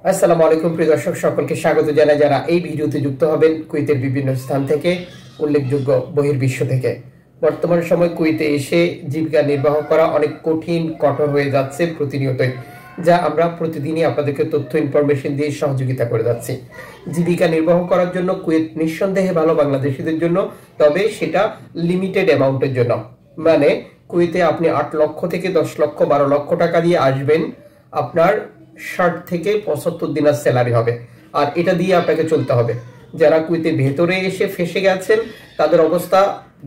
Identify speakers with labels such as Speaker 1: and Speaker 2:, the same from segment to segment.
Speaker 1: আসসালামু আলাইকুম প্রিয় দর্শক, সকলকে স্বাগত জানাই যারা এই ভিডিওতে যুক্ত হবেন কুয়েতের বিভিন্ন স্থান থেকে, উল্লেখযোগ্য বহির্বিশ্ব থেকে। বর্তমান সময় কুয়েতে এসে জীবিকা নির্বাহ করা অনেক কঠিন, কঠোর হয়ে যাচ্ছে প্রতিনিয়তই, যা আমরা প্রতিদিনই আপনাদেরকে তথ্য ইনফরমেশন দিয়ে সহযোগিতা করে যাচ্ছি। জীবিকা নির্বাহ করার জন্য কুয়েত নিঃসন্দেহে ভালো বাংলাদেশিদের জন্য, তবে সেটা লিমিটেড অ্যামাউন্টের জন্য। মানে কুয়েতে আপনি 8 লক্ষ থেকে 10 লক্ষ 12 লক্ষ টাকা দিয়ে আসবেন, আপনার 60 থেকে 75 দিনের স্যালারি হবে, আর এটা দিয়ে আপনাকে চলতে হবে। যারা কুয়েতের ভেতরে এসে ফেসে গেছেন তাদের অবস্থা,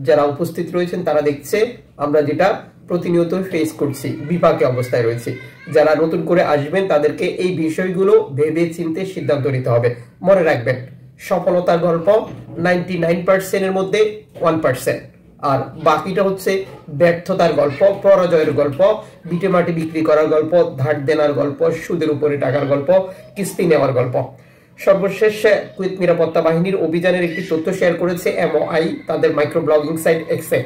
Speaker 1: যারা উপস্থিত রয়েছেন তারা দেখছে আমরা যেটা প্রতিনিয়ত ফেস করছি, বিপাকে অবস্থায় রয়েছে। যারা নতুন করে আসবেন তাদেরকে এই বিষয়গুলো ভেবে চিন্তে সিদ্ধান্ত নিতে হবে। মনে রাখবেন, সফলতার গল্প 99% এর মধ্যে 1%, আর বাকিটা হচ্ছে ব্যর্থতার গল্প, পরাজয়ের গল্প, বিটে মাটি বিক্রি করার গল্প, ধার দেনার গল্প, সুদের উপরে টাকার গল্প, কিস্তি নেওয়ার গল্প। সর্বশেষ কুয়েত নিরাপত্তা বাহিনীর অভিযানের একটি তথ্য শেয়ার করেছে এমওআই তাদের মাইক্রো ব্লগিং সাইট এক্সে।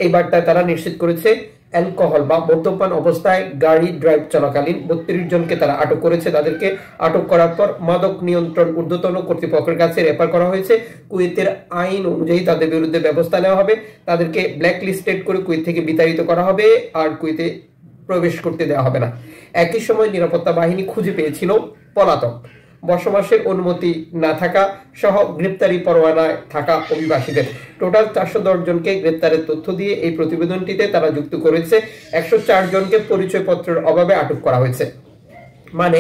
Speaker 1: এই বার্তায় তারা নিশ্চিত করেছে অ্যালকোহল বা মদ্যপান অবস্থায় গাড়ি ড্রাইভ চলাকালীন 32 জনকে তারা আটক করেছে। তাদেরকে আটক করার পর মাদক নিয়ন্ত্রণ ঊর্ধ্বতন কর্তৃপক্ষের কাছে রেফার করা হয়েছে। কুয়েতের আইন অনুযায়ী তাদের বিরুদ্ধে ব্যবস্থা নেওয়া হবে। তাদেরকে ব্ল্যাক লিস্টেড করে কুয়েত থেকে বিতাড়িত করা হবে, আর কুয়েতে প্রবেশ করতে দেওয়া হবে না। একই সময় নিরাপত্তা বাহিনী খুঁজে পেয়েছিল পলাতক, বসবাসের অনুমতি না থাকা সহ গ্রেপ্তারি পরোয়ানায় থাকা অভিবাসীদের। টোটাল 410 জনকে গ্রেপ্তারের তথ্য দিয়ে এই প্রতিবেদনটিতে তারা যুক্ত করেছে। 104 জনকে পরিচয়পত্রের অভাবে আটক করা হয়েছে। মানে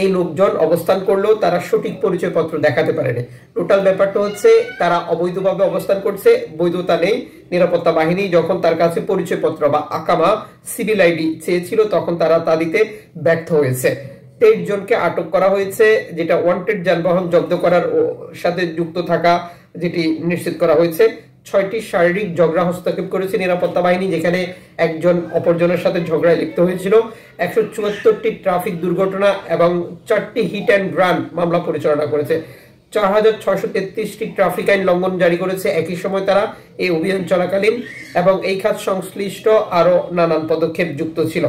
Speaker 1: এই লোকজন অবস্থান করলেও তারা সঠিক পরিচয়পত্র দেখাতে পারেনি। টোটাল ব্যাপারটা হচ্ছে তারা অবৈধভাবে অবস্থান করছে, বৈধতা নেই। নিরাপত্তা বাহিনী যখন তার কাছে পরিচয়পত্র বা আকামা সিভিল আইডি চেয়েছিল তখন তারা তা দিতে ব্যর্থ হয়েছে। 23 জনকে আটক করা হয়েছে, যেটা ওয়ান্টেড যানবাহন জব্দ করার সাথে যুক্ত থাকা যেটি নিশ্চিত করা হয়েছে। 6টি শারীরিক ঝগড়া হস্তক্ষেপ করেছে নিরাপত্তা বাহিনী, যেখানে একজন অপরজনের সাথে ঝগড়ায় লিপ্ত হয়েছিল। 174টি ট্রাফিক দুর্ঘটনা এবং 4টি হিট অ্যান্ড রান মামলা পরিচালনা করেছে। 4633টি ট্রাফিক আইন লঙ্ঘন জারি করেছে একই সময় তারা এই অভিযান চলাকালীন, এবং এই খাত সংশ্লিষ্ট আরো নানান পদক্ষেপ যুক্ত ছিল।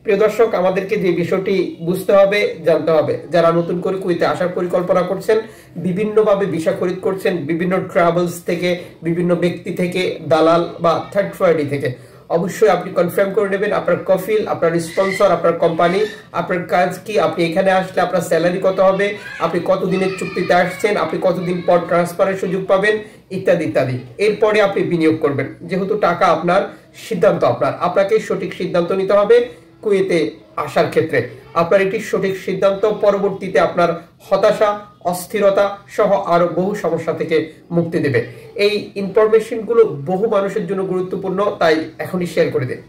Speaker 1: প্রিয় দর্শক, আমাদেরকে যে বিষয়টি বুঝতে হবে, জানতে হবে, যারা নতুন করে কুয়েতে আসার পরিকল্পনা করছেন, বিভিন্নভাবে ভিসা খরিদ করছেন, বিভিন্ন ট্রাভেলস থেকে, বিভিন্ন ব্যক্তি থেকে, দালাল বা থার্ড পার্টি থেকে, অবশ্যই আপনি কনফার্ম করে নেবেন আপনার কফিল, আপনার স্পন্সর, আপনার কোম্পানি, আপনার কাজ কি, আপনি এখানে আসলে আপনার স্যালারি কত হবে, আপনি কতদিনের চুক্তিতে আসছেন, আপনি কতদিন পর ট্রান্সফারের সুযোগ পাবেন, ইত্যাদি ইত্যাদি। এরপরে আপনি বিনিয়োগ করবেন। যেহেতু টাকা আপনার, সিদ্ধান্ত আপনার, আপনাকে সঠিক সিদ্ধান্ত নিতে হবে। কুয়েতে আসার ক্ষেত্রে আপনার একটি সঠিক সিদ্ধান্ত পরবর্তীতে আপনার হতাশা, অস্থিরতা সহ আরো বহু সমস্যা থেকে মুক্তি দেবে। এই ইনফরমেশনগুলো বহু মানুষের জন্য গুরুত্বপূর্ণ, তাই এখনই শেয়ার করে দিন।